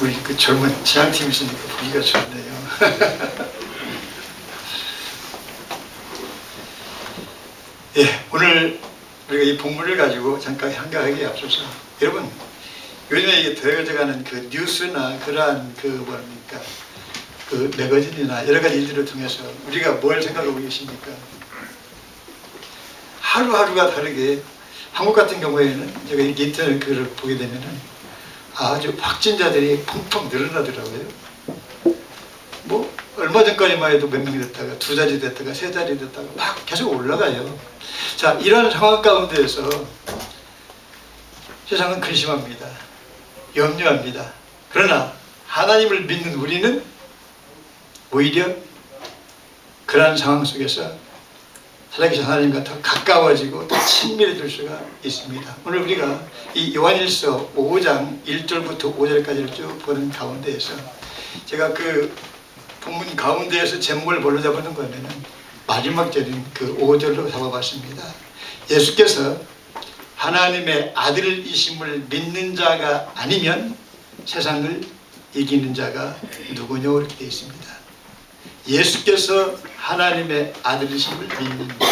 우리 그 젊은 지향팀 있으니까 보기가 좋네요. 예, 오늘 우리가 이 본문을 가지고 잠깐 한가하게 앞서서 여러분 요즘에 이게 되어져가는 그 뉴스나 그러한 그 뭡니까 그 매거진이나 여러 가지 일들을 통해서 우리가 뭘 생각하고 계십니까? 하루하루가 다르게 한국 같은 경우에는 제가 인터넷 글을 보게 되면은 아주 확진자들이 펑펑 늘어나더라고요. 뭐 얼마 전까지만 해도 몇 명이 됐다가 두 자리 됐다가 세 자리 됐다가 막 계속 올라가요. 자, 이런 상황 가운데에서 세상은 근심합니다. 염려합니다. 그러나 하나님을 믿는 우리는 오히려 그러한 상황 속에서 살아계신 하나님과 더 가까워지고 더 친밀해질 수가 있습니다. 오늘 우리가 이 요한일서 5장 1절부터 5절까지를 쭉 보는 가운데에서 제가 그 본문 가운데에서 제목을 뭘로 잡는 거냐면 마지막 절인 그 5절로 잡아봤습니다. 예수께서 하나님의 아들이심을 믿는 자가 아니면 세상을 이기는 자가 누구냐 이렇게 되어 있습니다. 예수께서 하나님의 아들이심을 믿는 자,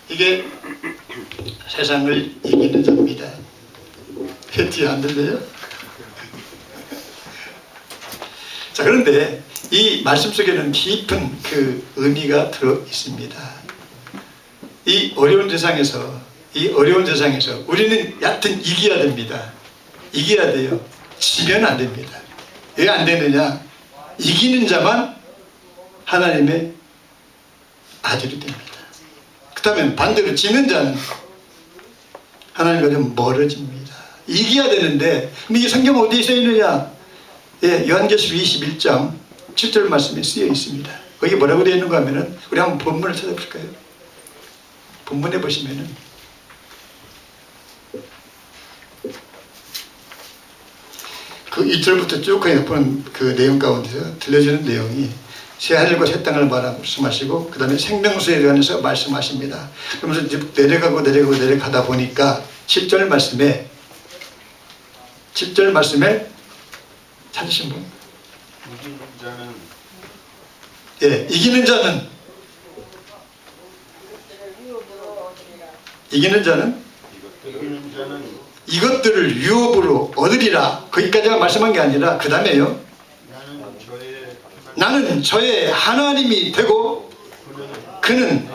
이게 세상을 이기는 자입니다. 뒤에 안 들려요? 자, 그런데 이 말씀 속에는 깊은 그 의미가 들어 있습니다. 이 어려운 세상에서 우리는 여하튼 이겨야 됩니다. 이겨야 돼요. 지면 안 됩니다. 왜 안 되느냐? 이기는 자만 하나님의 아들이 됩니다. 그렇다면 반대로 지는 자는 하나님과 좀 멀어집니다. 이겨야 되는데, 그럼 이게 성경 어디에 써 있느냐? 예, 요한계시록 21장 7절 말씀에 쓰여 있습니다. 거기 뭐라고 되어 있는가 하면은, 우리 한번 본문을 찾아볼까요? 본문에 보시면은, 그 1절부터 쭉 본 그 내용 가운데서 들려주는 내용이 새 하늘과 새 땅을 말씀하시고 그 다음에 생명수에 관해서 말씀하십니다. 그러면서 이제 내려가다 보니까 7절 말씀에 찾으신 분? 이기는 자는 이것들을 유업으로 얻으리라. 거기까지만 말씀한 게 아니라 그 다음에요. 나는 저의 하나님이 되고 그는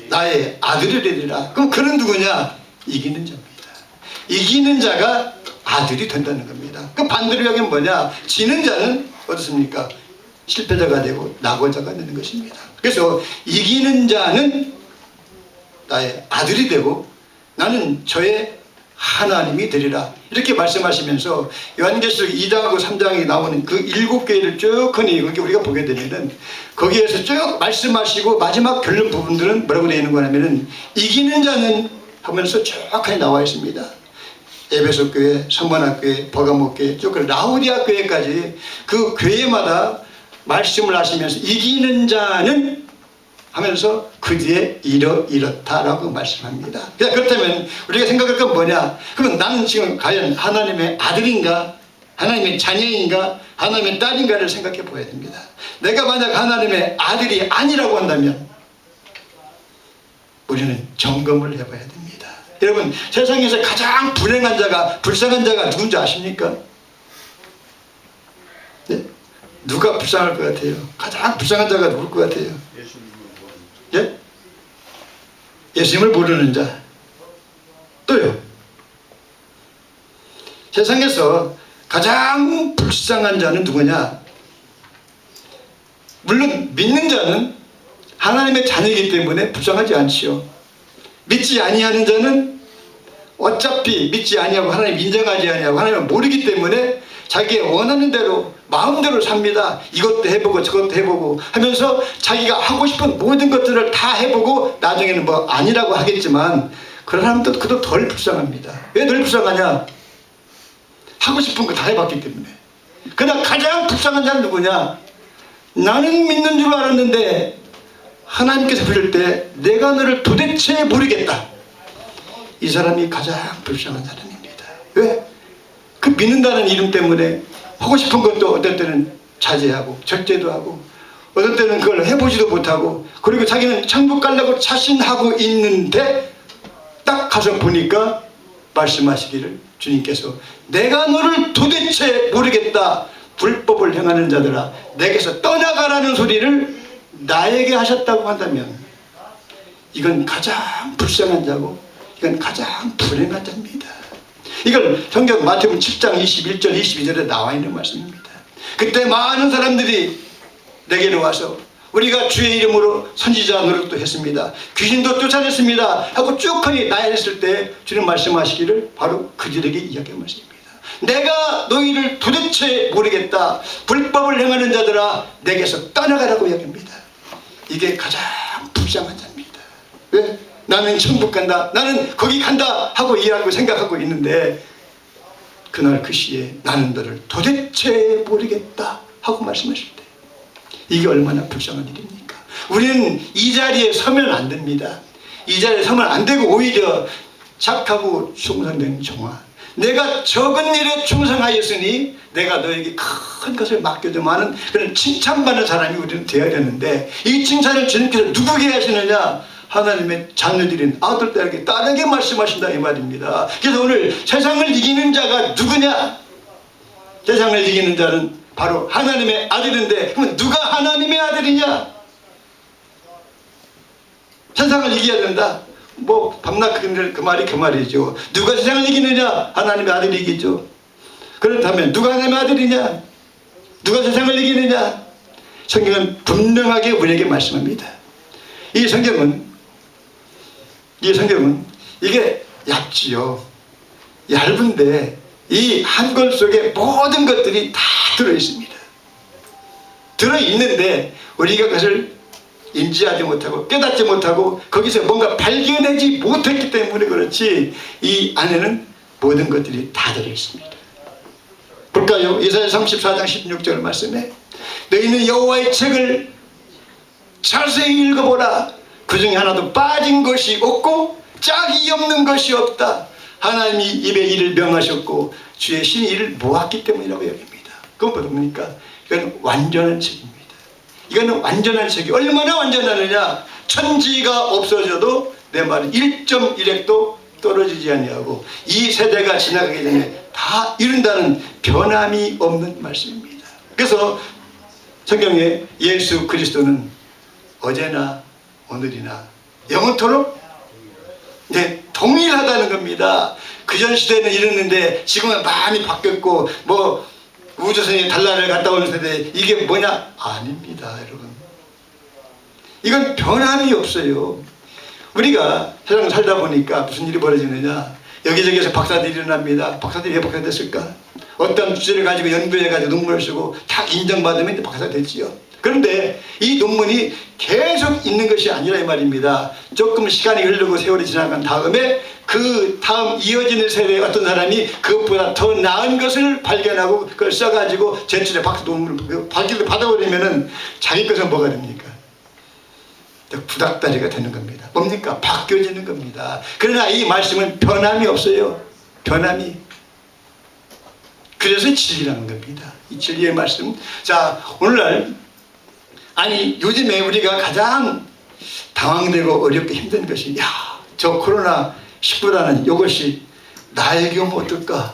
나의 아들이 되리라. 그럼 그는 누구냐? 이기는 자입니다. 이기는 자가 아들이 된다는 겁니다. 그 반대로 여기는 뭐냐? 지는 자는 어떻습니까? 실패자가 되고 낙오자가 되는 것입니다. 그래서 이기는 자는 나의 아들이 되고 나는 저의 하나님이 되리라. 이렇게 말씀하시면서 요한계시록 2장하고 3장에 나오는 그 7개를 쭉 우리가 보게 되면은 거기에서 쭉 말씀하시고 마지막 결론 부분들은 뭐라고 되어 있는 거냐면은 이기는 자는 하면서 쭉 나와 있습니다. 에베소 교회, 서머나 교회, 버가모 교회, 쭉 라오디아 교회까지 그 교회마다 말씀을 하시면서 이기는 자는 하면서 그 뒤에 이렇다라고 말씀합니다. 그렇다면 우리가 생각할 건 뭐냐? 그러면 나는 지금 과연 하나님의 아들인가? 하나님의 자녀인가? 하나님의 딸인가를 생각해 보아야 됩니다. 내가 만약 하나님의 아들이 아니라고 한다면 우리는 점검을 해봐야 됩니다. 여러분, 세상에서 가장 불쌍한 자가 누군지 아십니까? 네? 누가 불쌍할 것 같아요? 가장 불쌍한 자가 누굴 것 같아요? 예? 예수님을 모르는 자. 또요. 세상에서 가장 불쌍한 자는 누구냐? 물론 믿는 자는 하나님의 자녀이기 때문에 불쌍하지 않지요. 믿지 아니하는 자는 어차피 믿지 아니하고 하나님 인정하지 아니하고 하나님을 모르기 때문에 자기의 원하는 대로 마음대로 삽니다. 이것도 해보고 저것도 해보고 하면서 자기가 하고 싶은 모든 것들을 다 해보고 나중에는 뭐 아니라고 하겠지만 그런 사람도 그도 덜 불쌍합니다. 왜 덜 불쌍하냐? 하고 싶은 거 다 해봤기 때문에. 그러나 가장 불쌍한 자는 누구냐? 나는 믿는 줄 알았는데 하나님께서 부를 때 내가 너를 도대체 모르겠다. 이 사람이 가장 불쌍한 사람입니다. 왜? 믿는다는 이름 때문에 하고 싶은 것도 어떨 때는 자제하고 절제도 하고 어떨 때는 그걸 해보지도 못하고 그리고 자기는 천국 가려고 자신하고 있는데 딱 가서 보니까 말씀하시기를 주님께서 내가 너를 도대체 모르겠다. 불법을 행하는 자들아 내게서 떠나가라는 소리를 나에게 하셨다고 한다면 이건 가장 불쌍한 자고 이건 가장 불행한 자입니다. 이걸 성경 마태복음 7장 21절 22절에 나와 있는 말씀입니다. 그때 많은 사람들이 내게로 와서 우리가 주의 이름으로 선지자 노릇도 했습니다. 귀신도 쫓아냈습니다. 하고 쭉 하니 나열했을 때 주님 말씀하시기를 바로 그들에게 이야기한 말씀입니다. 내가 너희를 도대체 모르겠다. 불법을 행하는 자들아 내게서 떠나가라고 이야기합니다. 이게 가장 불쌍한 자입니다. 왜? 나는 천국 간다. 나는 거기 간다 하고 이해하고 생각하고 있는데 그날 그 시에 나는 너를 도대체 모르겠다 하고 말씀하실 때 이게 얼마나 불쌍한 일입니까? 우리는 이 자리에 서면 안 됩니다. 이 자리에 서면 안 되고 오히려 착하고 충성된 종아 내가 적은 일에 충성하였으니 내가 너에게 큰 것을 맡겨주마 하는 그런 칭찬받는 사람이 우리는 되어야 되는데 이 칭찬을 주님께서 누구에게 하시느냐? 하나님의 자녀들인 아들들에게 딸에게 말씀하신다 이 말입니다. 그래서 오늘 세상을 이기는 자가 누구냐? 세상을 이기는 자는 바로 하나님의 아들인데 그러면 누가 하나님의 아들이냐? 세상을 이겨야 된다. 뭐 밤낮 그 말이 그 말이죠. 누가 세상을 이기느냐? 하나님의 아들이 이기죠. 그렇다면 누가 하나님의 아들이냐? 누가 세상을 이기느냐? 성경은 분명하게 우리에게 말씀합니다. 이 성경은 이게 얇지요. 얇은데 이 한 권 속에 모든 것들이 다 들어있습니다. 들어있는데 우리가 그것을 인지하지 못하고 깨닫지 못하고 거기서 뭔가 발견하지 못했기 때문에 그렇지 이 안에는 모든 것들이 다 들어있습니다. 볼까요? 이사야 34장 16절 말씀에 너희는 여호와의 책을 자세히 읽어보라. 그 중에 하나도 빠진 것이 없고 짝이 없는 것이 없다. 하나님이 입의 일을 명하셨고 주의 신이 이를 모았기 때문이라고 여깁니다. 그건 뭡니까? 이건 완전한 책입니다. 이거는 완전한 책이 얼마나 완전하느냐? 천지가 없어져도 내 말은 1.1핵도 떨어지지 아니하고 이 세대가 지나가기 전에 다 이룬다는 변함이 없는 말씀입니다. 그래서 성경에 예수 그리스도는 어제나 오늘이나 영원토록 동일하다는 겁니다. 그전 시대는 이랬는데 지금은 많이 바뀌었고 뭐 우주선이 달나라를 갔다 오는 세대 이게 뭐냐? 아닙니다 여러분. 이건 변함이 없어요. 우리가 세상 살다 보니까 무슨 일이 벌어지느냐? 여기저기에서 박사들이 일어납니다. 박사들이 왜 박사 됐을까? 어떤 주제를 가지고 연구해가지고 논문을 쓰고 다 인정받으면 이제 박사가 됐지요. 그런데 이 논문이 계속 있는 것이 아니라 이 말입니다. 조금 시간이 흐르고 세월이 지나간 다음에 그 다음 이어지는 세대의 어떤 사람이 그것보다 더 나은 것을 발견하고 그걸 써가지고 제출해 박사 논문을 발견을 받아버리면은 자기 것은 뭐가 됩니까? 구닥다리가 되는 겁니다. 뭡니까? 바뀌어지는 겁니다. 그러나 이 말씀은 변함이 없어요. 변함이. 그래서 진리라는 겁니다. 이 진리의 말씀. 자, 오늘날 아니 요즘에 우리가 가장 당황되고 어렵고 힘든 것이 저 코로나19라는 이것이 나에게 오면 어떨까?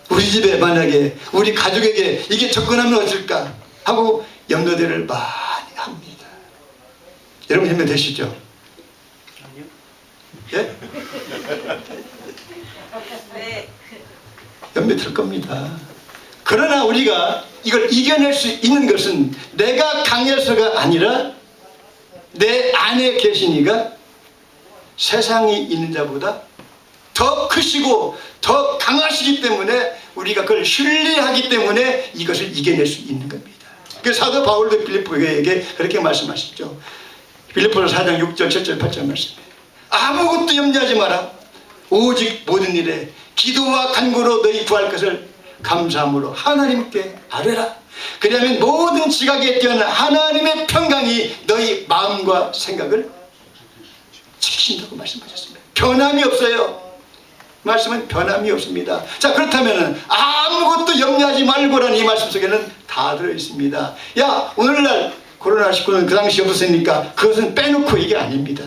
우리 집에 만약에 우리 가족에게 이게 접근하면 어떨까? 하고 염려들을 많이 합니다. 여러분 염려되시죠? 아니요. 예? 네. 염려될 겁니다. 그러나 우리가 이걸 이겨낼 수 있는 것은 내가 강해서가 아니라 내 안에 계시니가 세상이 있는 자보다 더 크시고 더 강하시기 때문에 우리가 그걸 신뢰하기 때문에 이것을 이겨낼 수 있는 겁니다. 그래서 사도 바울도 빌립보에게 그렇게 말씀하시죠. 빌립보서 4장 6절 7절 8절 말씀에 아무것도 염려하지 마라. 오직 모든 일에 기도와 간구로 너희 구할 것을 감사함으로 하나님께 아뢰라. 그러면 모든 지각에 뛰어난 하나님의 평강이 너희 마음과 생각을 지키신다고 말씀하셨습니다. 변함이 없어요. 말씀은 변함이 없습니다. 자, 그렇다면 아무것도 염려하지 말고라는 이 말씀 속에는 다 들어있습니다. 야, 오늘날 코로나19는 그 당시 없었으니까 그것은 빼놓고 이게 아닙니다.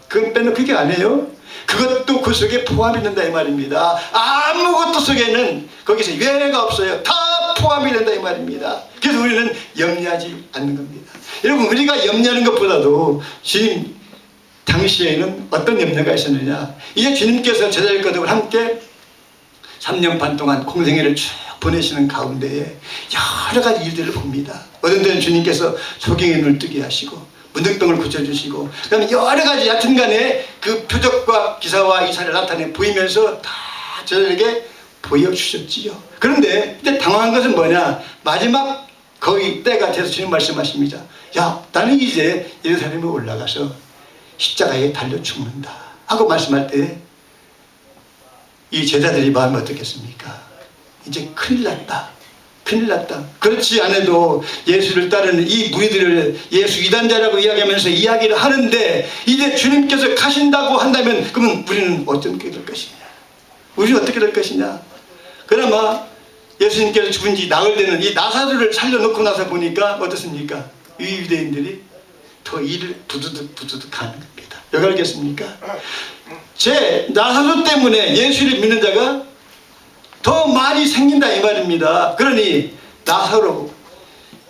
그건 빼놓고 이게 아니에요. 그것도 그 속에 포함이 된다 이 말입니다. 아무것도 속에는 거기서 예외가 없어요. 다 포함이 된다 이 말입니다. 그래서 우리는 염려하지 않는 겁니다. 여러분, 우리가 염려하는 것보다도 지금 당시에는 어떤 염려가 있었느냐. 이제 주님께서 제자들 거듭을 함께 3년 반 동안 공생애를 쭉 보내시는 가운데에 여러 가지 일들을 봅니다. 어떤 때는 주님께서 소경의 눈을 뜨게 하시고 문득병을 고쳐주시고, 그 다음에 여러 가지 여튼 간에 그 표적과 기사와 이사를 나타내 보이면서 다 저들에게 보여주셨지요. 그런데 이제 당황한 것은 뭐냐. 마지막 거의 때가 돼서 주님 말씀하십니다. 야, 나는 이제 예루살렘에 올라가서 십자가에 달려 죽는다 하고 말씀할 때 이 제자들이 마음이 어떻겠습니까? 이제 큰일 났다. 큰일 났다. 그렇지 않아도 예수를 따르는 이 무리들을 예수 이단자라고 이야기하면서 이야기를 하는데 이제 주님께서 가신다고 한다면 그러면 우리는 어떻게 될 것이냐. 우리는 어떻게 될 것이냐. 그나마 예수님께서 죽은 지 나흘 되는 이 나사로를 살려놓고 나서 보니까 어떻습니까? 이 유대인들이 더 일을 부두득 하는 겁니다. 왜 그러겠습니까? 제 나사로 때문에 예수를 믿는 자가 더 많이 생긴다 이 말입니다. 그러니 나사로,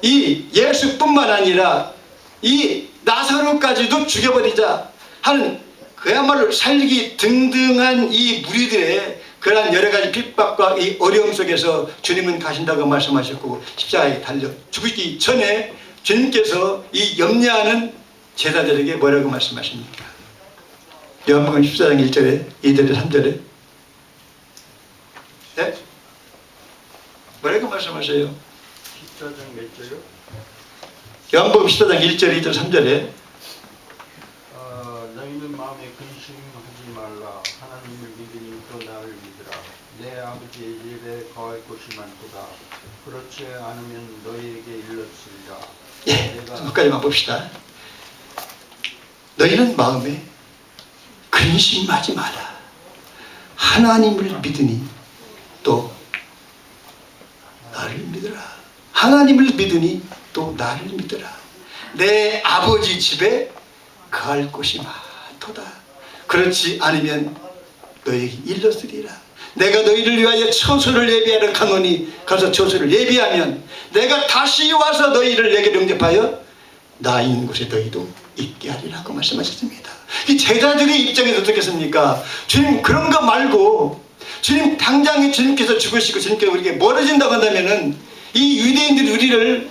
이 예수뿐만 아니라 이 나사로까지도 죽여버리자 하는 그야말로 살기 등등한 이 무리들의 그러한 여러 가지 핍박과 이 어려움 속에서 주님은 가신다고 말씀하셨고 십자가에 달려 죽기 전에 주님께서 이 염려하는 제자들에게 뭐라고 말씀하십니까? 요한복음 14장 1절에 2절에 3절에 네? 뭐라고 말씀하세요? 14장 몇 절요? 요한복음 14장 1절 2절 3절에 너희는 마음에 근심하지 말라. 하나님을 믿으니 또 나를 믿으라. 내 아버지의 집에 거할 곳이 많도다. 그렇지 않으면 너희에게 일렀으리라. 예, 끝까지만 봅시다. 너희는 마음에 근심하지 마라. 하나님을 믿으니 또 나를 믿으라. 하나님을 믿으니 또 나를 믿으라. 내 아버지 집에 거할 곳이 많도다. 그렇지 않으면 너에게 일렀으리라. 내가 너희를 위하여 처소를 예비하러 가노니 가서 처소를 예비하면 내가 다시 와서 너희를 내게 영접하여 나 있는 곳에 너희도 있게 하리라고 말씀하셨습니다. 이 제자들의 입장에서 어떻겠습니까? 주님 그런 거 말고 주님 당장에 주님께서 죽으시고 주님께서 우리에게 멀어진다고 한다면은 이 유대인들이 우리를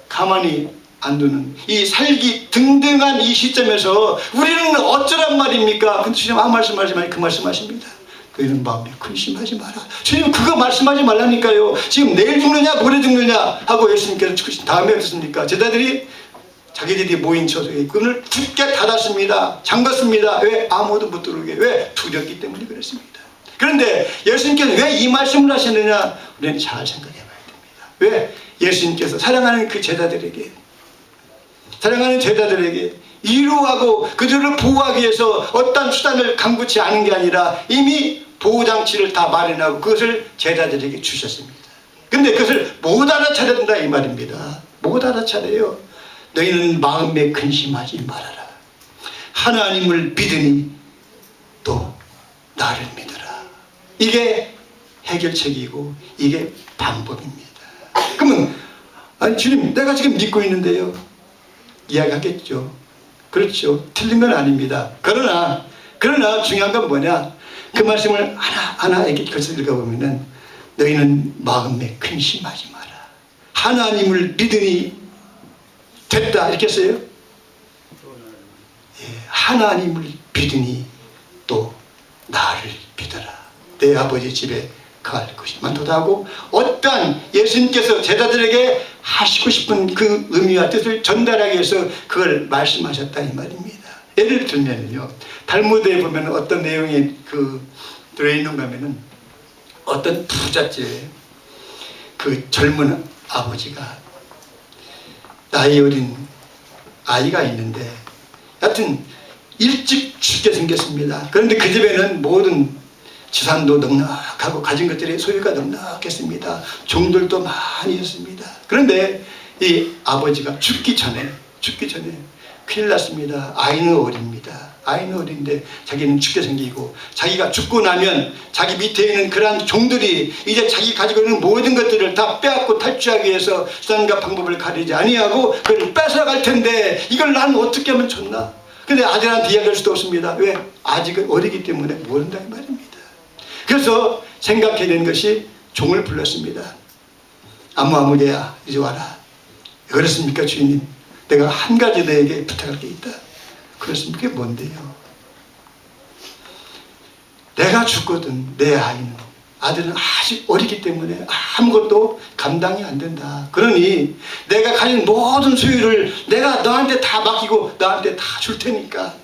가만히 안 두는 이 살기 등등한 이 시점에서 우리는 어쩌란 말입니까? 근데 주님 아무 말씀하지 말고 그 말씀하십니다. 너희는 마음에 근심하지 마라. 주님 그거 말씀하지 말라니까요. 지금 내일 죽느냐 모레 죽느냐 하고 예수님께서 죽으신 다음에 어떻습니까? 제자들이 자기들이 모인 처소에 문을 굳게 닫았습니다. 잠갔습니다. 왜? 아무도 못 들어오게. 왜? 두렵기 때문에 그랬습니다. 그런데 예수님께서 왜 이 말씀을 하시느냐? 우리는 잘 생각해 봐야 됩니다. 왜? 예수님께서 사랑하는 그 제자들에게 위로하고 그들을 보호하기 위해서 어떤 수단을 강구치 않은 게 아니라 이미 보호장치를 다 마련하고 그것을 제자들에게 주셨습니다. 근데 그것을 못 알아차려야 이 말입니다. 못 알아차려요. 너희는 마음에 근심하지 말아라. 하나님을 믿으니 또 나를 믿어라. 이게 해결책이고 이게 방법입니다. 그러면 아니 주님 내가 지금 믿고 있는데요. 이야기하겠죠. 그렇죠. 틀린 건 아닙니다. 그러나 중요한 건 뭐냐? 그 말씀을 하나 이렇게 걸쳐 읽어보면은 너희는 마음에 근심하지 마라. 하나님을 믿으니 됐다 이렇게 써요. 예, 하나님을 믿으니 또 나를 믿어라. 내 아버지 집에 갈 것이 많도다 하고 어떠한 예수님께서 제자들에게 하시고 싶은 그 의미와 뜻을 전달하기 위해서 그걸 말씀하셨다 이 말입니다. 예를 들면요, 달무드에 보면 어떤 내용이 들어있는가 하면은 어떤 부잣집에 그 젊은 아버지가 나이 어린 아이가 있는데 하여튼 일찍 죽게 생겼습니다. 그런데 그 집에는 모든 재산도 넉넉하고 가진 것들이 소유가 넉넉했습니다. 종들도 많이 있었습니다. 그런데 이 아버지가 죽기 전에 큰일 났습니다. 아이는 어립니다. 아이는 어린데 자기는 죽게 생기고, 자기가 죽고 나면 자기 밑에 있는 그러한 종들이 이제 자기 가지고 있는 모든 것들을 다 빼앗고 탈취하기 위해서 수단과 방법을 가리지 아니하고 그걸 뺏어갈 텐데 이걸 나는 어떻게 하면 좋나? 근데 아들한테 이야기할 수도 없습니다. 왜? 아직 어리기 때문에 모른다 이 말입니다. 그래서 생각해야 되는 것이 종을 불렀습니다. 아무개야 이제 와라. 왜 그렇습니까 주인님? 내가 한 가지 너에게 부탁할 게 있다. 그렇습니까? 그게 뭔데요? 내가 죽거든 내 아들은 아직 어리기 때문에 아무것도 감당이 안 된다. 그러니 내가 가진 모든 소유를 내가 너한테 다 맡기고 너한테 다 줄 테니까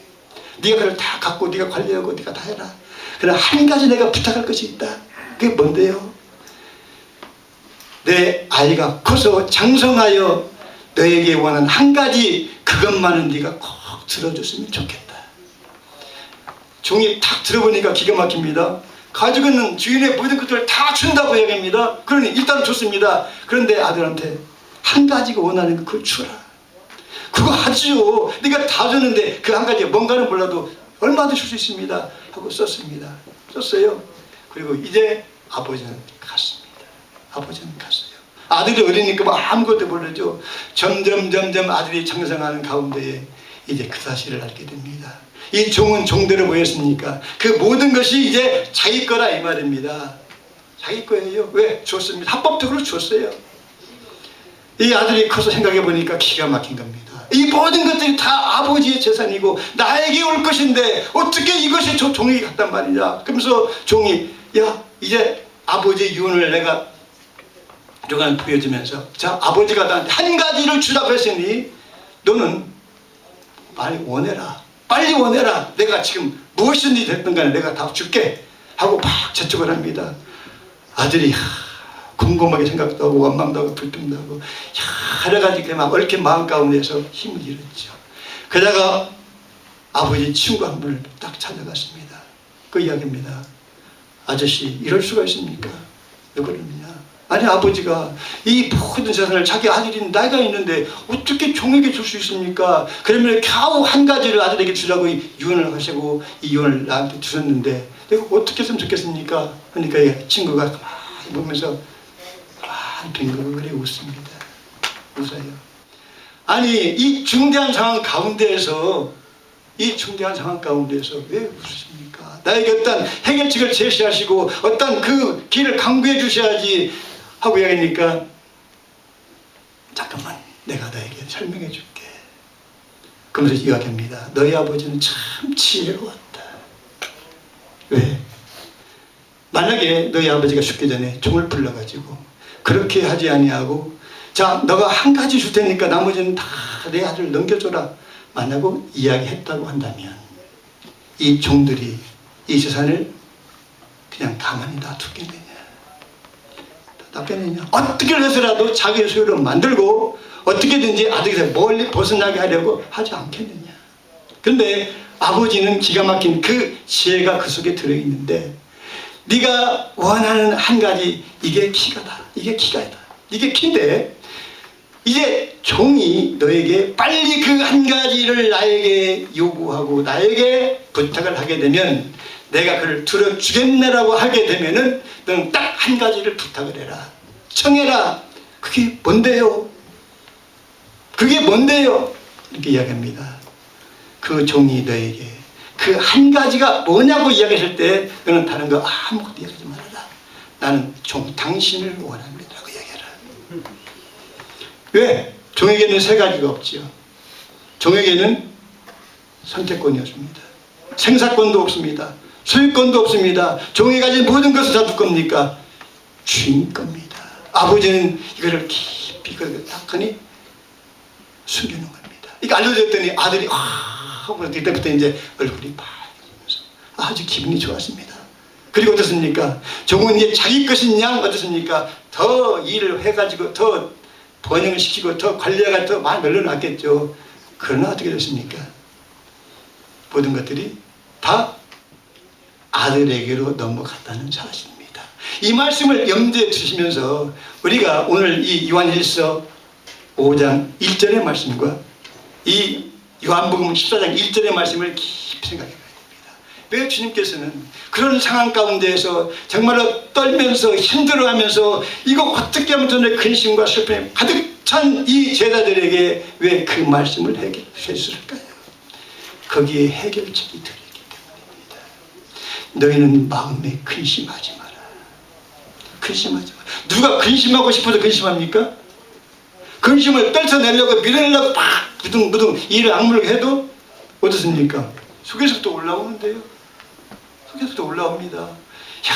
네가 그걸 다 갖고 네가 관리하고 네가 다 해라. 그러나 한 가지 내가 부탁할 것이 있다. 그게 뭔데요? 내 아이가 커서 장성하여 너에게 원하는 한 가지 그것만은 네가 꼭 들어줬으면 좋겠다. 종이 탁 들어보니까 기가 막힙니다. 가지고 있는 주인의 모든 것들을 다 준다고 얘기합니다. 그러니 일단 좋습니다. 그런데 아들한테 한 가지가 원하는 거 그걸 주라. 그거 하지요. 네가 다 줬는데 그 한 가지가 뭔가는 몰라도 얼마든지 줄 수 있습니다 하고 썼습니다. 썼어요. 그리고 이제 아버지는 갔습니다. 아버지는 갔어요. 아들이 어리니까 뭐 아무것도 모르죠. 점점 아들이 장성하는 가운데에 이제 그 사실을 알게 됩니다. 이 종은 종대로 보였으니까 그 모든 것이 이제 자기 거라 이 말입니다. 자기 거예요. 왜? 줬습니다. 합법적으로 줬어요. 이 아들이 커서 생각해 보니까 기가 막힌 겁니다. 이 모든 것들이 다 아버지의 재산이고 나에게 올 것인데 어떻게 이것이 저 종에게 갔단 말이냐. 그러면서 종이 야 이제 아버지의 유언을 내가 조금 보여주면서 자 아버지가 나한테 한 가지를 주라고 했으니 너는 빨리 원해라. 빨리 원해라. 내가 지금 무엇이든지 됐든 간에 내가 다 줄게 하고 막 재촉을 합니다. 아들이 궁금하게 생각도 하고 원망도 하고 불평도 하고 여러 가지 막 얽힌 마음 가운데서 힘을 잃었죠. 그러다가 아버지 친구 한 분을 딱 찾아갔습니다. 그 이야기입니다. 아저씨 이럴 수가 있습니까? 누구를냐? 아니 아버지가 이 모든 재산을 자기 아들인 나이가 있는데 어떻게 종에게 줄 수 있습니까? 그러면 겨우 한 가지를 아들에게 주라고 유언을 하시고 이 유언을 나한테 주셨는데 내가 어떻게 했으면 좋겠습니까? 그러니까 친구가 가만히 보면서 가만히 빙그레 웃습니다. 웃어요. 아니 이 중대한 상황 가운데에서 왜 웃으십니까? 나에게 어떤 해결책을 제시하시고 어떤 그 길을 강구해 주셔야지 하고 이야기하니까 잠깐만 내가 너에게 설명해 줄게. 그러면서 이야기합니다. 너희 아버지는 참 지혜로웠다. 왜? 만약에 너희 아버지가 죽기 전에 종을 불러가지고 그렇게 하지 아니하고 자 너가 한 가지 줄 테니까 나머지는 다 내 아들 넘겨줘라 만약에 이야기했다고 한다면 이 종들이 이 재산을 그냥 가만히 놔두겠느냐? 놔두겠느냐? 어떻게 해서라도 자기의 소유를 만들고 어떻게든지 아들에게 멀리 벗어나게 하려고 하지 않겠느냐? 그런데 아버지는 기가 막힌 그 지혜가 그 속에 들어있는데 네가 원하는 한 가지 이게 키가다. 이게 키가다. 이게 키인데 이제 종이 너에게 빨리 그 한 가지를 나에게 요구하고 나에게 부탁을 하게 되면 내가 그를 들어주겠네라고 하게 되면은 너는 딱 한 가지를 부탁을 해라. 청해라. 그게 뭔데요? 그게 뭔데요? 이렇게 이야기합니다. 그 종이 너에게 그 한 가지가 뭐냐고 이야기했을 때 너는 다른 거 아무것도 이야기하지 말아라. 나는 종 당신을 원합니다. 라고 이야기해라. 왜? 종에게는 세 가지가 없지요. 종에게는 선택권이 없습니다. 생사권도 없습니다. 소유권도 없습니다. 종이 가진 모든 것을 다 누구 겁니까? 주인 겁니다. 아버지는 이거를 깊이 딱 하니 숨겨놓은 겁니다. 이거 알려줬더니 아들이 하고 그때부터 이제 얼굴이 밝으면서 아주 기분이 좋았습니다. 그리고 어떻습니까? 종은 이제 자기 것인 양 어떻습니까? 더 일을 해가지고 더 번영을 시키고 더 관리가 더 많이 늘어났겠죠. 그러나 어떻게 됐습니까? 모든 것들이 다 아들에게로 넘어갔다는 사실입니다. 이 말씀을 염두에 두시면서 우리가 오늘 이 요한일서 5장 1절의 말씀과 이 요한복음 14장 1절의 말씀을 깊이 생각해 봐야 됩니다. 왜 주님께서는 그런 상황 가운데에서 정말로 떨면서 힘들어하면서 이거 어떻게 하면 전에 근심과 슬픔에 가득 찬 이 제자들에게 왜 그 말씀을 해주셨을까요? 거기에 해결책이 들어있기 때문입니다. 너희는 마음에 근심하지 마라. 근심하지 마라. 누가 근심하고 싶어서 근심합니까? 근심을 떨쳐내려고 밀어내려고 막 무등무등 이를 악물게 해도 어떻습니까? 속에서부터 올라오는데요. 속에서부터 올라옵니다. 야,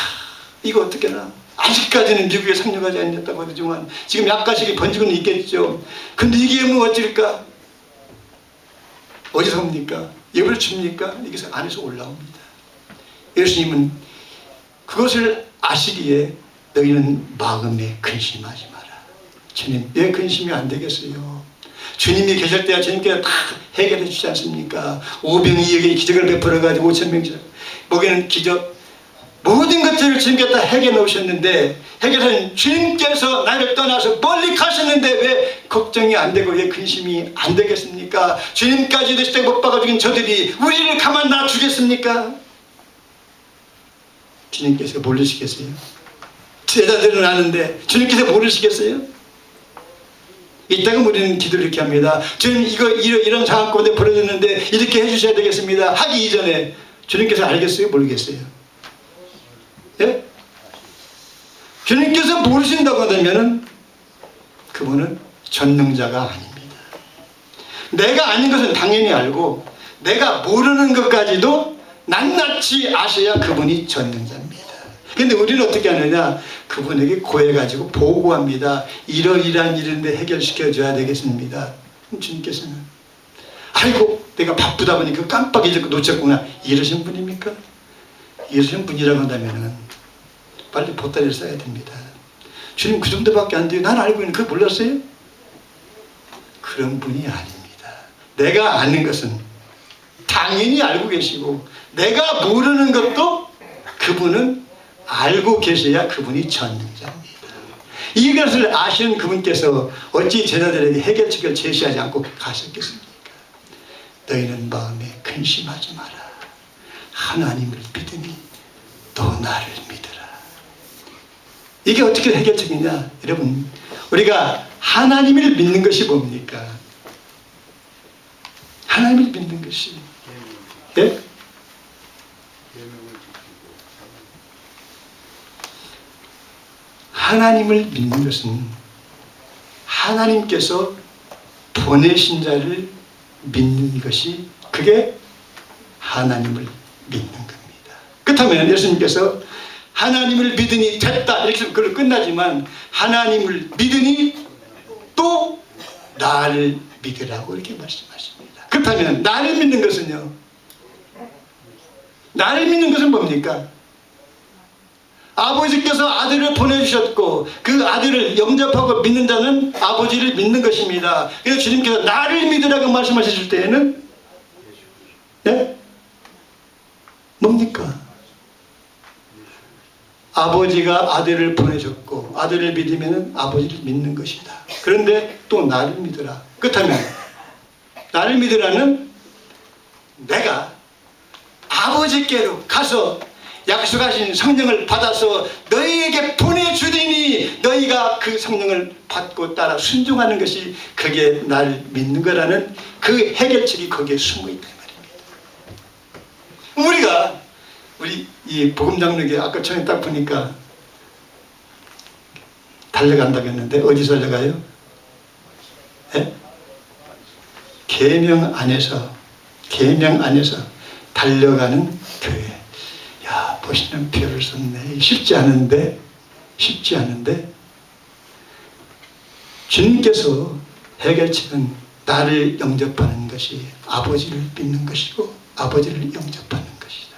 이거 어떻게 하나? 아직까지는 미국에 상륙하지 않았다고 그러지만 지금 약간씩이 번지고는 있겠죠. 근데 이게 뭐 어쩔까? 어디서 옵니까? 예불 줍니까? 이게 안에서 올라옵니다. 예수님은 그것을 아시기에 너희는 마음에 근심하지 마라. 주님, 왜 근심이 안 되겠어요? 주님이 계실 때야 주님께서 다 해결해 주지 않습니까? 오병이에게 기적을 베풀어가지고 5,000명 먹이는 기적, 모든 것들을 주님께서 다 해결해 놓으셨는데, 해결하신 주님께서 나를 떠나서 멀리 가셨는데 왜 걱정이 안 되고 왜 근심이 안 되겠습니까? 주님까지도 십자가 못 박아 죽인 저들이 우리를 가만 놔 주겠습니까? 주님께서 모르시겠어요? 제자들은 아는데 주님께서 모르시겠어요? 이따가 우리는 기도를 이렇게 합니다. 주님, 이런 상황 가운데 벌어졌는데 이렇게 해주셔야 되겠습니다. 하기 이전에 주님께서 알겠어요? 모르겠어요? 예? 주님께서 모르신다고 하면 그분은 전능자가 아닙니다. 내가 아닌 것은 당연히 알고 내가 모르는 것까지도 낱낱이 아셔야 그분이 전능자입니다. 근데 우리는 어떻게 하느냐? 그분에게 고해가지고 보고합니다. 이러이러한 일인데 해결시켜줘야 되겠습니다. 주님께서는 아이고 내가 바쁘다 보니까 깜빡 잊고 놓쳤구나, 이러신 분입니까? 이러신 분이라고 한다면 빨리 보따리를 싸야 됩니다. 주님 그 정도밖에 안 돼요. 난 알고 있는 그거 몰랐어요? 그런 분이 아닙니다. 내가 아는 것은 당연히 알고 계시고 내가 모르는 것도 그분은 알고 계셔야 그분이 전능자입니다. 이것을 아시는 그분께서 어찌 제자들에게 해결책을 제시하지 않고 가셨겠습니까? 너희는 마음에 근심하지 마라. 하나님을 믿으니 또 나를 믿으라. 이게 어떻게 해결책이냐? 여러분, 우리가 하나님을 믿는 것이 뭡니까? 하나님을 믿는 것이, 예? 하나님을 믿는 것은 하나님께서 보내신 자를 믿는 것이, 그게 하나님을 믿는 겁니다. 그렇다면 예수님께서 하나님을 믿으니 됐다 이렇게 해서 그걸로 끝나지만 하나님을 믿으니 또 나를 믿으라고 이렇게 말씀하십니다. 그렇다면 나를 믿는 것은요, 나를 믿는 것은 뭡니까? 아버지께서 아들을 보내주셨고 그 아들을 영접하고 믿는 자는 아버지를 믿는 것입니다. 그래서 주님께서 나를 믿으라고 말씀하셨을 때에는 네? 뭡니까? 아버지가 아들을 보내셨고 아들을 믿으면 아버지를 믿는 것이다. 그런데 또 나를 믿으라. 그렇다면 나를 믿으라는 내가 아버지께로 가서 약속하신 성령을 받아서 너희에게 보내주리니 너희가 그 성령을 받고 따라 순종하는 것이 그게 나를 믿는 거라는 그 해결책이 거기에 숨어있다 말입니다. 우리 이 복음장로에게 아까 처음에 딱 보니까 달려간다고 했는데 어디서 달려가요? 예? 계명 안에서 달려가는 교회. 야, 멋있는 표현을 썼네. 쉽지 않은데 주님께서 해결책은 나를 영접하는 것이 아버지를 믿는 것이고 아버지를 영접하는 것이다.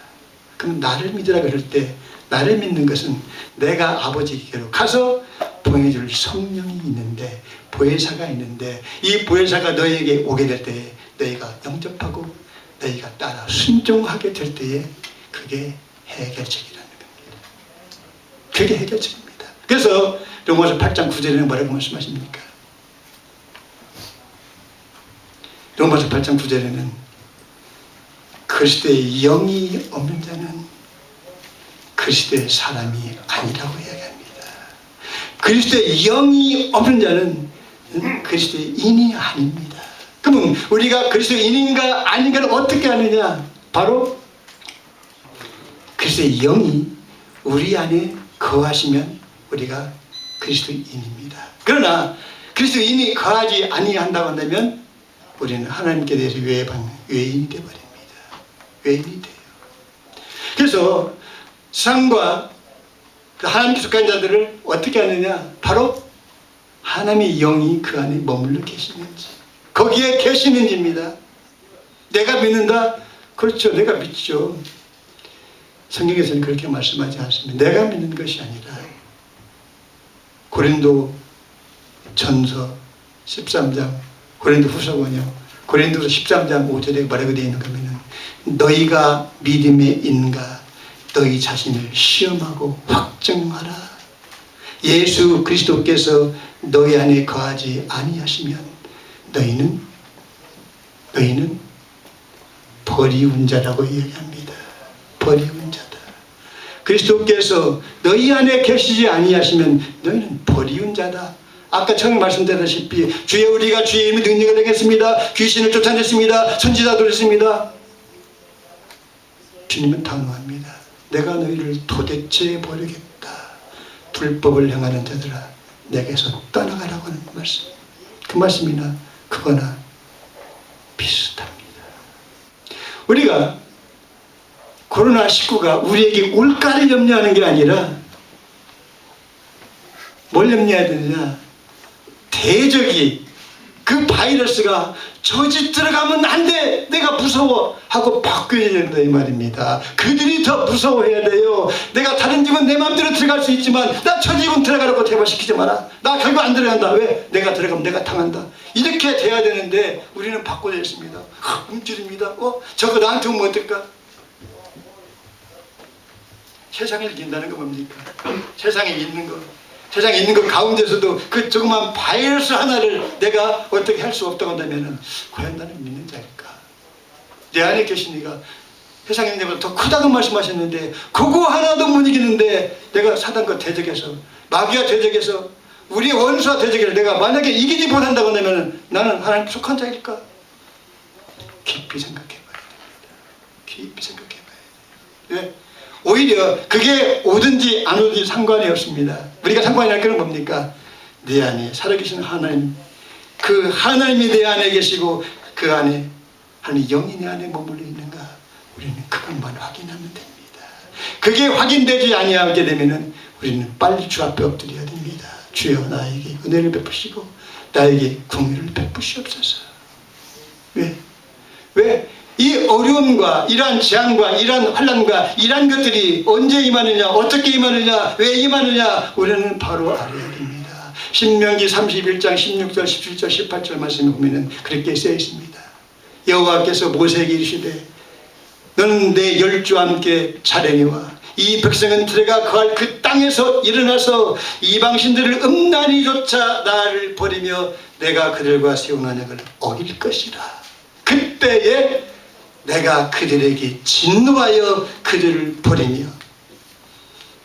그럼 나를 믿으라 그럴 때 나를 믿는 것은 내가 아버지께로 가서 보내줄 성령이 있는데, 보혜사가 있는데 이 보혜사가 너희에게 오게 될 때에 너희가 영접하고 너희가 따라 순종하게 될 때에 그게 해결책이라는 겁니다. 그게 해결책입니다. 그래서 로마서 8장 9절에는 뭐라고 말씀하십니까? 로마서 8장 9절에는 그리스도의 영이 없는 자는 그리스도의 사람이 아니라고 이야기합니다. 그리스도의 영이 없는 자는 그리스도의 인이 아닙니다. 그러면 우리가 그리스도의 인인가 아닌가를 어떻게 아느냐? 바로 그리스도의 영이 우리 안에 거하시면 우리가 그리스도의 인입니다. 그러나 그리스도의 인이 거하지 아니한다고 한다면 우리는 하나님께 대해서 외인이 되어버립니다. 외인이 돼요. 그래서 세상과 하나님께 속한 자들을 어떻게 하느냐? 바로 하나님의 영이 그 안에 머물러 계시는지, 거기에 계시는지입니다. 내가 믿는다? 그렇죠. 내가 믿죠. 성경에서는 그렇게 말씀하지 않습니다. 내가 믿는 것이 아니라 고린도 전서 13장, 고린도 후서군요. 고린도서 13장 5절에 뭐라고 되어 있는 거면은 너희가 믿음에 있는가 너희 자신을 시험하고 확정하라. 예수 그리스도께서 너희 안에 거하지 아니하시면 너희는 버리운 자라고 이야기합니다. 버리운 자다. 그리스도께서 너희 안에 계시지 아니하시면 너희는 버리운 자다. 아까 처음 말씀드렸다시피 주여 우리가 주의 이름의 능력을 행했습니다. 귀신을 쫓아냈습니다. 선지자도 했습니다. 주님은 단호합니다. 내가 너희를 도대체 버리겠다. 불법을 행하는 자들아 내게서 떠나가라고 하는 말씀. 그 말씀이나 그거나 비슷합니다. 우리가 코로나19가 우리에게 올까를 염려하는 게 아니라 뭘 염려해야 되느냐? 대적이 그 바이러스가 저 집 들어가면 안 돼. 내가 무서워 하고 바뀌어야 된다 이 말입니다. 그들이 더 무서워해야 돼요. 내가 다른 집은 내 마음대로 들어갈 수 있지만 나 저 집은 들어가라고 대화시키지 마라. 나 결국 안 들어간다. 왜? 내가 들어가면 내가 당한다. 이렇게 돼야 되는데 우리는 바꿔야 했습니다. 움찔입니다. 저거 나한테 오면 어떨까? 세상을 이긴다는 거 뭡니까? 세상에 있는 거. 세상에 있는 것 가운데서도 그 조그만 바이러스 하나를 내가 어떻게 할 수 없다고 한다면 과연 나는 믿는 자일까? 내 안에 계신 이가 세상에 있는 것보다 더 크다고 말씀하셨는데 그거 하나도 못 이기는데 내가 사단과 대적해서 마귀와 대적해서 우리의 원수와 대적해서 내가 만약에 이기지 못한다고 한다면 나는 하나님 속한 자일까? 깊이 생각해 봐야 됩니다. 깊이 생각해 봐야 돼요. 왜? 오히려 그게 오든지 안 오든지 상관이 없습니다. 우리가 상관이 할 것은 뭡니까? 내 안에 살아계신 하나님, 그 하나님이 내 안에 계시고 그 안에 하나님 영이 내 안에 머물러 있는가? 우리는 그것만 확인하면 됩니다. 그게 확인되지 아니하게 되면은 우리는 빨리 주 앞에 엎드려야 됩니다. 주여 나에게 은혜를 베푸시고 나에게 긍휼을 베푸시옵소서. 왜? 이 어려움과 이러한 재앙과 이러한 환난과 이러한 것들이 언제 임하느냐, 어떻게 임하느냐, 왜 임하느냐 우리는 바로 알아야 됩니다. 신명기 31장 16절 17절 18절 말씀에 보면 그렇게 쓰여 있습니다. 여호와께서 모세에게 이르시되 너는 내 열주와 함께 차례니와 이 백성은 들어가 거할 그 땅에서 일어나서 이방신들을 음란히 쫓아 나를 버리며 내가 그들과 세운 언약을 어길 것이라. 그때에 내가 그들에게 진노하여 그들을 버리며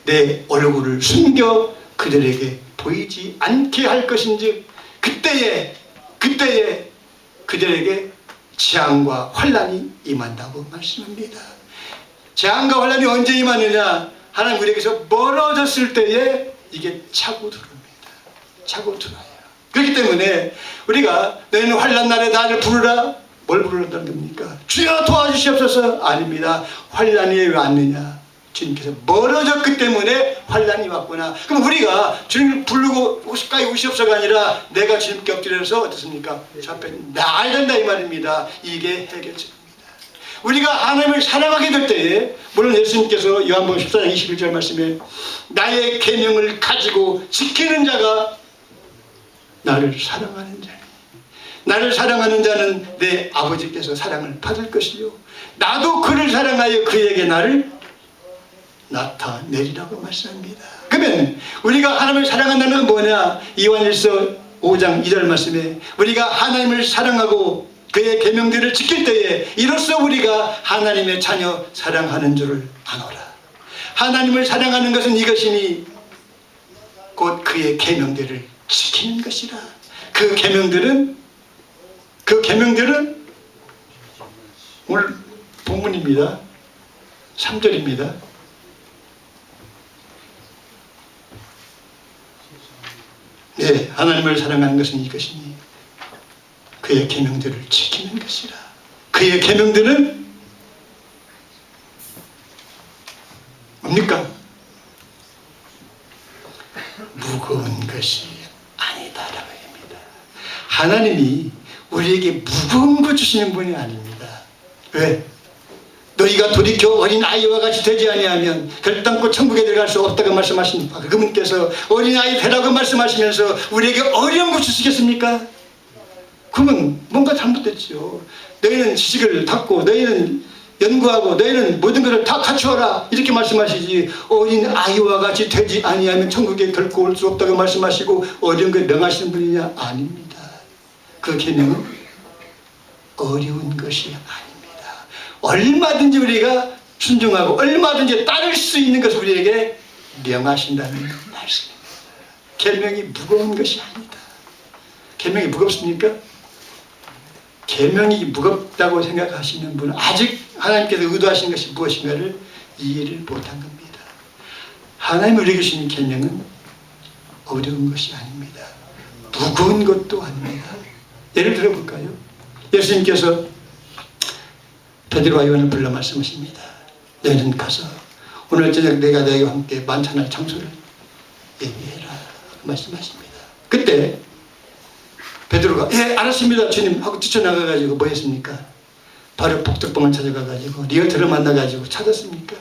내 얼굴을 숨겨 그들에게 보이지 않게 할 것인즉 그때에 그들에게 재앙과 환난이 임한다고 말씀합니다. 재앙과 환난이 언제 임하느냐? 하나님 우리에게서 멀어졌을 때에 이게 차고 들어옵니다. 차고 들어와요. 그렇기 때문에 우리가 너희는 환난 날에 나를 부르라. 뭘 부르는다는 겁니까? 주여 도와주시옵소서. 아닙니다. 환난이 왜 왔느냐? 주님께서 멀어졌기 때문에 환난이 왔구나. 그럼 우리가 주님을 부르고 가까이 오시옵소서가 아니라 내가 주님께 엎드려서 어떻습니까? 저 앞에 나아야 된다 이 말입니다. 이게 해결책입니다. 우리가 하나님을 사랑하게 될 때에 물론 예수님께서 요한복음 14장 21절 말씀에 나의 계명을 가지고 지키는 자가 나를 사랑하는 자니 나를 사랑하는 자는 내 아버지께서 사랑을 받을 것이요 나도 그를 사랑하여 그에게 나를 나타내리라고 말씀합니다. 그러면 우리가 하나님을 사랑한다는 건 뭐냐? 요한일서 5장 2절 말씀에 우리가 하나님을 사랑하고 그의 계명들을 지킬 때에 이로써 우리가 하나님의 자녀 사랑하는 줄을 아노라. 하나님을 사랑하는 것은 이것이니 곧 그의 계명들을 지키는 것이라. 그 계명들은 오늘 본문입니다. 3절입니다. 네, 하나님을 사랑하는 것은 이것이니 그의 계명들을 지키는 것이라. 그의 계명들은 뭡니까? 무거운 것이 아니다라고 합니다. 하나님이 우리에게 무거운 거 주시는 분이 아닙니다. 왜? 너희가 돌이켜 어린 아이와 같이 되지 아니하면 결단코 천국에 들어갈 수 없다고 말씀하십니까? 그분께서 어린 아이 되라고 말씀하시면서 우리에게 어려운 거 주시겠습니까? 그러면 뭔가 잘못됐죠. 너희는 지식을 닫고 너희는 연구하고 너희는 모든 것을 다 갖추어라 이렇게 말씀하시지, 어린 아이와 같이 되지 아니하면 천국에 결코 올 수 없다고 말씀하시고 어려운 걸 명하시는 분이냐? 아닙니다. 그 계명은 어려운 것이 아닙니다. 얼마든지 우리가 순종하고 얼마든지 따를 수 있는 것을 우리에게 명하신다는 말씀입니다. 계명이 무거운 것이 아니다. 계명이 무겁습니까? 계명이 무겁다고 생각하시는 분은 아직 하나님께서 의도하신 것이 무엇인가를 이해를 못한 겁니다. 하나님이 우리에게 주신 계명은 어려운 것이 아닙니다. 무거운 것도 아닙니다. 예를 들어볼까요? 예수님께서 베드로와 요한을 불러 말씀하십니다. 너희는 가서 오늘 저녁 내가 너희와 함께 만찬할 장소를 예비해라 말씀하십니다. 그때 베드로가 예 알았습니다 주님 하고 뛰쳐나가가지고 뭐 했습니까? 바로 복덕방을 찾아가가지고 리얼터를 만나가지고 찾았습니까?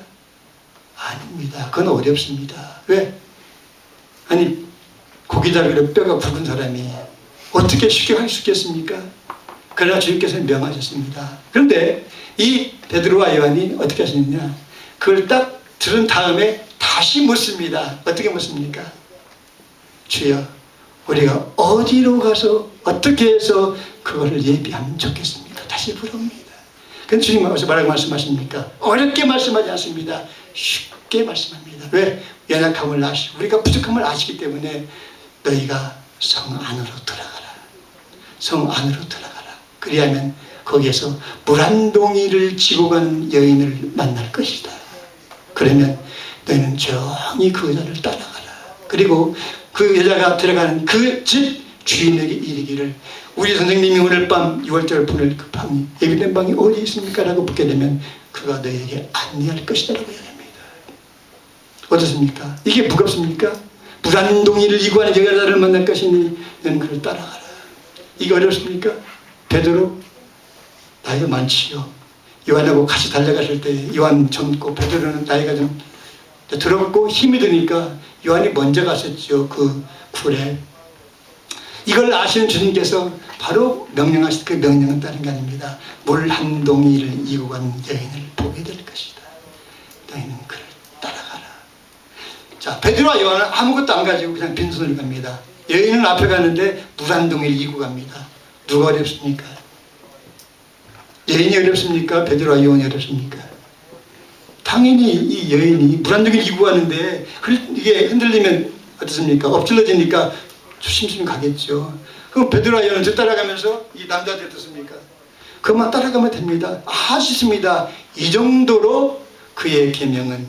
아닙니다. 그건 어렵습니다. 왜? 아니 고기다리로 뼈가 굵은 사람이 어떻게 쉽게 할 수 있겠습니까? 그러나 주님께서 명하셨습니다. 그런데 이 베드로와 요한이 어떻게 하셨느냐? 그걸 딱 들은 다음에 다시 묻습니다. 어떻게 묻습니까? 주여, 우리가 어디로 가서 어떻게 해서 그거를 예비하면 좋겠습니까? 다시 물어봅니다. 그럼 주님 어디서 뭐라고 말씀하십니까? 어렵게 말씀하지 않습니다. 쉽게 말씀합니다. 왜? 연약함을 아시고 우리가 부족함을 아시기 때문에 너희가 성 안으로 들어가라. 성 안으로 들어가라. 그리하면 거기에서 물 한 동이를 지고 가는 여인을 만날 것이다. 그러면 너희는 조용히 그 여자를 따라가라. 그리고 그 여자가 들어가는 그 집 주인에게 이르기를 우리 선생님이 오늘 밤 6월절 보낼 그 방이 예비된 방이 어디 있습니까? 라고 묻게 되면 그가 너희에게 안내할 것이다 라고 이야기합니다. 어떻습니까? 이게 무겁습니까? 물 한 동이를 이고 하는 여자를 만날 것이니 너는 그를 따라가라. 이게 어렵습니까? 베드로 나이가 많지요. 요한하고 같이 달려가실 때 요한 젊고 베드로는 나이가 좀 더럽고 힘이 드니까 요한이 먼저 갔었죠. 그 굴에. 이걸 아시는 주님께서 바로 명령하신 그 명령은 다른 게 아닙니다. 물 한 동이를 이고 간 여인을 보게 될 것이다. 너희는 그를 따라가라. 자, 베드로와 요한은 아무것도 안 가지고 그냥 빈손으로 갑니다. 여인은 앞에 가는데 물 한 동이를 이고 갑니다. 누가 어렵습니까? 여인이 어렵습니까? 베드로와 요한이 어렵습니까? 당연히 이 여인이 물 한 동이를 이고 가는데 이게 흔들리면 어떻습니까? 엎질러지니까 조심스레 가겠죠. 그럼 베드로와 요한을 따라가면서 이 남자들 어떻습니까? 그만 따라가면 됩니다. 아주 쉽습니다. 이 정도로 그의 계명은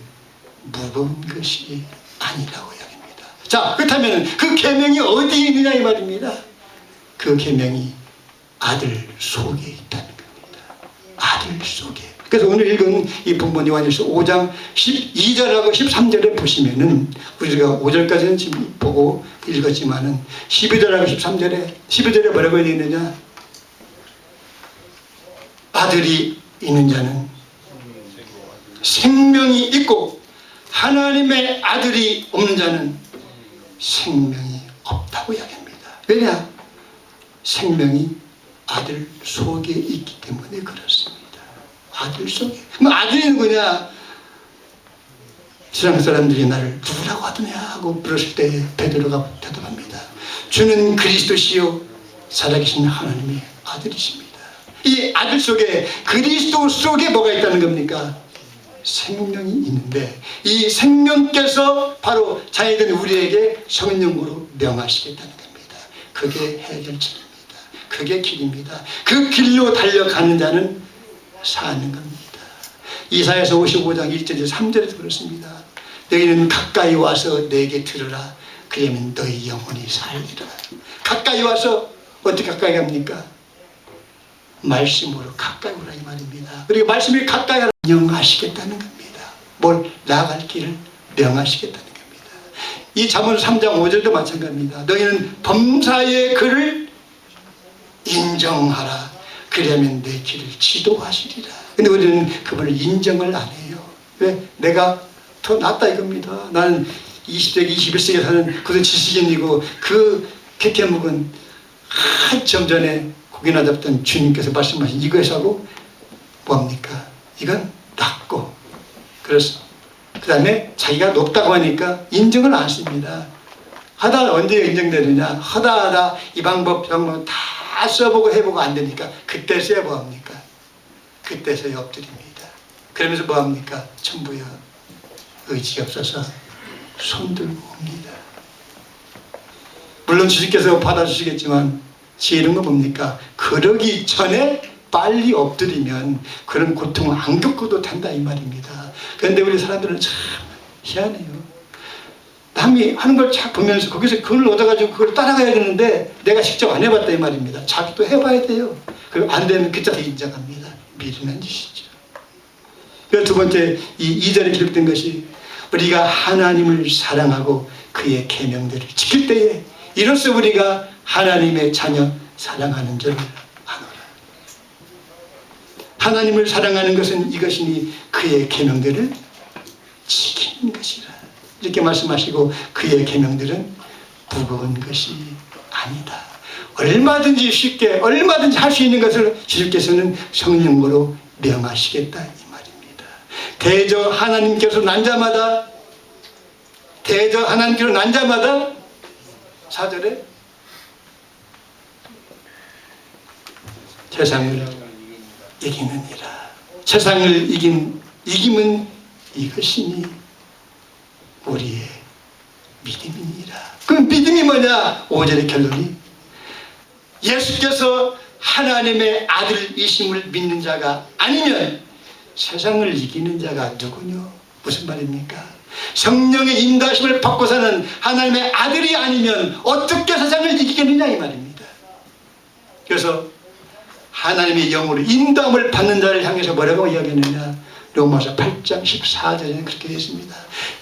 무거운 것이 아니라고 이야기합니다. 자, 그렇다면 그 계명이 어디에 있느냐 이 말입니다. 그 계명이 아들 속에 있다는 겁니다. 아들 속에. 그래서 오늘 읽은 이 본문 요한일서 5장 12절하고 13절에 보시면은 우리가 5절까지는 지금 보고 읽었지만은 12절하고 12절에 뭐라고 되어 있느냐? 아들이 있는 자는 생명이 있고 하나님의 아들이 없는 자는 생명이 없다고 이야기합니다. 왜냐? 생명이 아들 속에 있기 때문에 그렇습니다. 아들 속에. 그럼 아들이 누구냐? 세상 사람들이 나를 누구라고 하더냐 하고 물었을 때 베드로가 대답합니다. 주는 그리스도시요 살아계신 하나님의 아들이십니다. 이 아들 속에, 그리스도 속에 뭐가 있다는 겁니까? 생명이 있는데 이 생명께서 바로 자녀된 우리에게 성령으로 명하시겠다는 겁니다. 그게 해결책입니다. 그게 길입니다. 그 길로 달려가는 자는 사는 겁니다. 이사야서 55장 1절에서 3절에서 그렇습니다. 너희는 가까이 와서 내게 들으라. 그러면 너희 영혼이 살리라. 가까이 와서 어떻게 가까이 갑니까? 말씀으로 가까이 오라 이 말입니다. 그리고 말씀이 가까이 하라 명하시겠다는 겁니다. 뭘 나아갈 길을 명하시겠다는 겁니다. 이 잠언 3장 5절도 마찬가지입니다. 너희는 범사의 글을 인정하라. 그러면 내 길을 지도하시리라. 근데 우리는 그분을 인정을 안 해요. 왜? 내가 더 낫다 이겁니다. 나는 20세기, 21세기에 사는 그런 지식인이고 그 캐캐묵은 한참 전에 고기나 잡던 주님께서 말씀하신 이것이 하고 뭡니까? 이건 낮고 그래서 그 다음에 자기가 높다고 하니까 인정을 안 씁니다. 하다 언제 인정되느냐? 하다 이 방법 저 방법 다 써보고 해보고 안 되니까 그때서야 뭐합니까? 그때서야 엎드립니다. 그러면서 뭐합니까? 전부야 의지가 없어서 손들고 옵니다. 물론 주님께서 받아주시겠지만 지혜로운 건 뭡니까? 그러기 전에 빨리 엎드리면 그런 고통을 안 겪어도 된다 이 말입니다. 그런데 우리 사람들은 참 희한해요. 남이 하는 걸 잘 보면서 거기서 그걸 얻어가지고 그걸 따라가야 되는데 내가 직접 안 해봤다 이 말입니다. 자기도 해봐야 돼요. 그리고 안 되면 그때서 인정합니다. 미련한 짓이죠. 그리고 두 번째 이 2절에 기록된 것이 우리가 하나님을 사랑하고 그의 계명들을 지킬 때에 이로써 우리가 하나님의 자녀 사랑하는 줄 아노라. 하나님을 사랑하는 것은 이것이니 그의 계명들을 지키는 것이라. 이렇게 말씀하시고 그의 계명들은 무거운 것이 아니다. 얼마든지 쉽게 얼마든지 할 수 있는 것을 주님께서는 성령으로 명하시겠다 이 말입니다. 대저 하나님께서 난 자마다 4절에 세상을 이기느니라. 세상을 이김은 이것이니 우리의 믿음이니라. 그 믿음이 뭐냐? 5절의 결론이 예수께서 하나님의 아들이심을 믿는 자가 아니면 세상을 이기는 자가 누구뇨? 무슨 말입니까? 성령의 인도하심을 받고 사는 하나님의 아들이 아니면 어떻게 세상을 이기겠느냐 이 말입니다. 그래서 하나님의 영으로 인도함을 받는 자를 향해서 뭐라고 이야기했느냐? 로마서 8장 14절에는 그렇게 되어 있습니다.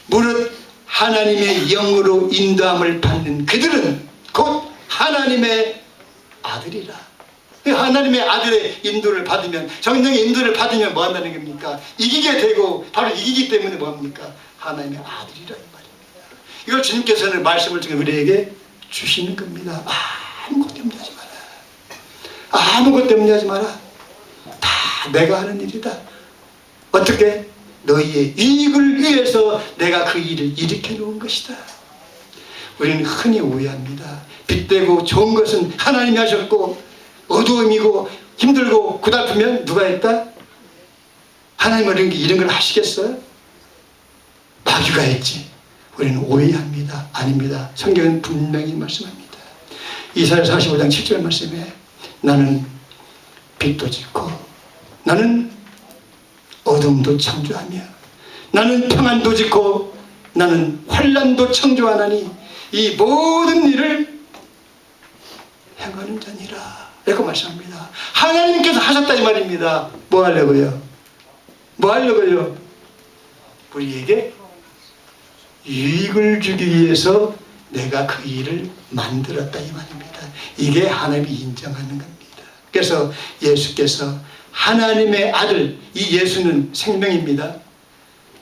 무릇 하나님의 영으로 인도함을 받는 그들은 곧 하나님의 아들이라. 하나님의 아들의 인도를 받으면, 성령의 인도를 받으면 뭐 한다는 겁니까? 이기게 되고, 바로 이기기 때문에 뭐 합니까? 하나님의 아들이라 이 말입니다. 이걸 주님께서는 말씀을 통해 우리에게 주시는 겁니다. 아무것도 염려하지 마라. 아무것도 염려하지 마라. 다 내가 하는 일이다. 어떻게? 너희의 이익을 위해서 내가 그 일을 일으켜 놓은 것이다. 우리는 흔히 오해합니다. 빛되고 좋은 것은 하나님이 하셨고 어두움이고 힘들고 고달프면 누가 했다? 하나님은 이런 걸 하시겠어요? 마귀가 했지. 우리는 오해합니다. 아닙니다. 성경은 분명히 말씀합니다. 이사야 45장 7절 말씀에 나는 빛도 짓고 나는 어둠도 창조하며 나는 평안도 짓고 나는 환난도 창조하나니 이 모든 일을 행하는 자니라. 이렇게 말씀합니다. 하나님께서 하셨다 이 말입니다. 뭐 하려고요? 뭐 하려고요? 우리에게 유익을 주기 위해서 내가 그 일을 만들었다 이 말입니다. 이게 하나님이 인정하는 겁니다. 그래서 예수께서 하나님의 아들, 이 예수는 생명입니다.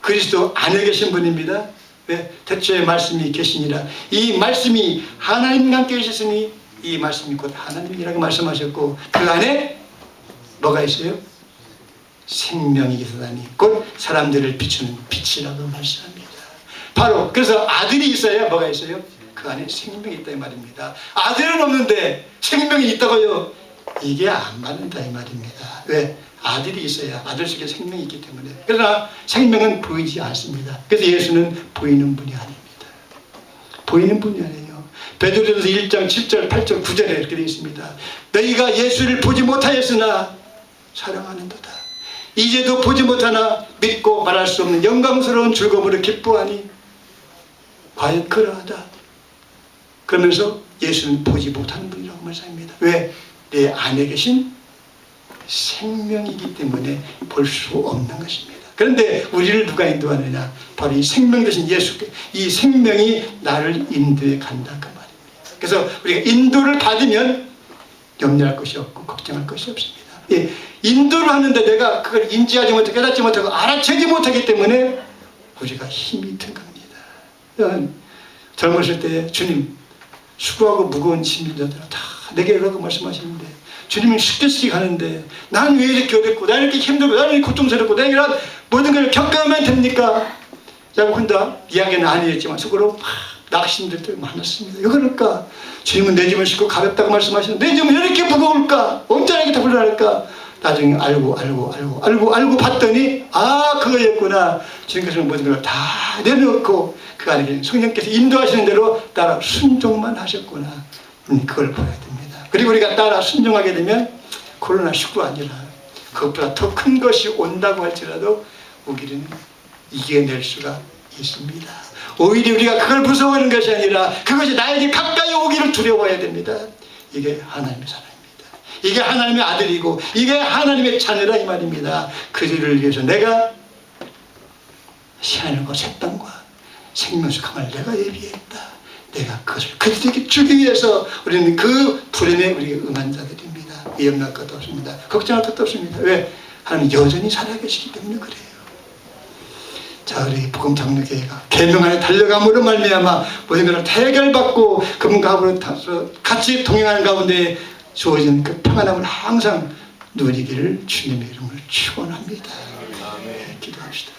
그리스도 안에 계신 분입니다. 왜? 태초에 말씀이 계시니라. 이 말씀이 하나님과 함께 계셨으니 이 말씀이 곧 하나님이라고 말씀하셨고 그 안에 뭐가 있어요? 생명이 있으다니 곧 사람들을 비추는 빛이라고 말씀합니다. 바로 그래서 아들이 있어야 뭐가 있어요? 그 안에 생명이 있다 이 말입니다. 아들은 없는데 생명이 있다고요? 이게 안 맞는다 이 말입니다. 왜? 아들이 있어야 아들 속에 생명이 있기 때문에. 그러나 생명은 보이지 않습니다. 그래서 예수는 보이는 분이 아닙니다. 보이는 분이 아니에요. 베드로전서 1장 7절 8절 9절에 이렇게 되어 있습니다. 너희가 예수를 보지 못하였으나 사랑하는도다. 이제도 보지 못하나 믿고 말할 수 없는 영광스러운 즐거움으로 기뻐하니 과연 그러하다. 그러면서 예수는 보지 못하는 분이라고 말씀합니다. 왜? 내 안에 계신 생명이기 때문에 볼 수 없는 것입니다. 그런데 우리를 누가 인도하느냐? 바로 이 생명 되신 예수, 이 생명이 나를 인도해 간다 그 말입니다. 그래서 우리가 인도를 받으면 염려할 것이 없고 걱정할 것이 없습니다. 예, 인도를 하는데 내가 그걸 인지하지 못하고 깨닫지 못하고 알아채지 못하기 때문에 우리가 힘이 든 겁니다. 젊었을 때 주님 수고하고 무거운 짐을 져들어 다 내게 이러고 말씀하시는데 주님은 쉽게 가는데 난 왜 이렇게 어렵고 난 이렇게 힘들고 난 이렇게 고통스럽고 내가 이런 모든 걸 겪으면 됩니까? 라고 혼자 이야기는 아니었지만 속으로 막 낙심될 때 많았습니다. 왜 그럴까? 주님은 내 짐을 싣고 가볍다고 말씀하시는데 내 짐은 왜 이렇게 무거울까? 언제나 이렇게 불안할까? 나중에 알고 봤더니 아 그거였구나. 주님께서는 모든 걸 다 내려놓고 그 안에 성령께서 인도하시는 대로 따라 순종만 하셨구나. 그걸 보여야 됩니다. 그리고 우리가 따라 순종하게 되면 코로나19 아니라 그것보다 더 큰 것이 온다고 할지라도 우리는 이겨낼 수가 있습니다. 오히려 우리가 그걸 무서워하는 것이 아니라 그것이 나에게 가까이 오기를 두려워해야 됩니다. 이게 하나님의 사랑입니다. 이게 하나님의 아들이고 이게 하나님의 자녀라 이 말입니다. 그들을 위해서 내가 시하늘과 새 땅과 생명수 강을 내가 예비했다. 내가 그것을 그들에게 주기 위해서 우리는 그 부름에 우리가 응한 자들입니다. 위험할 것도 없습니다. 걱정할 것도 없습니다. 왜? 하나님 여전히 살아계시기 때문에 그래요. 자, 우리 복음 장로교회가 계명 안에 달려감으로 말미암아 모든 것을 해결받고 그분과 같이 동행하는 가운데 주어진 그 평안함을 항상 누리기를 주님의 이름으로 축원합니다. 네, 기도합시다.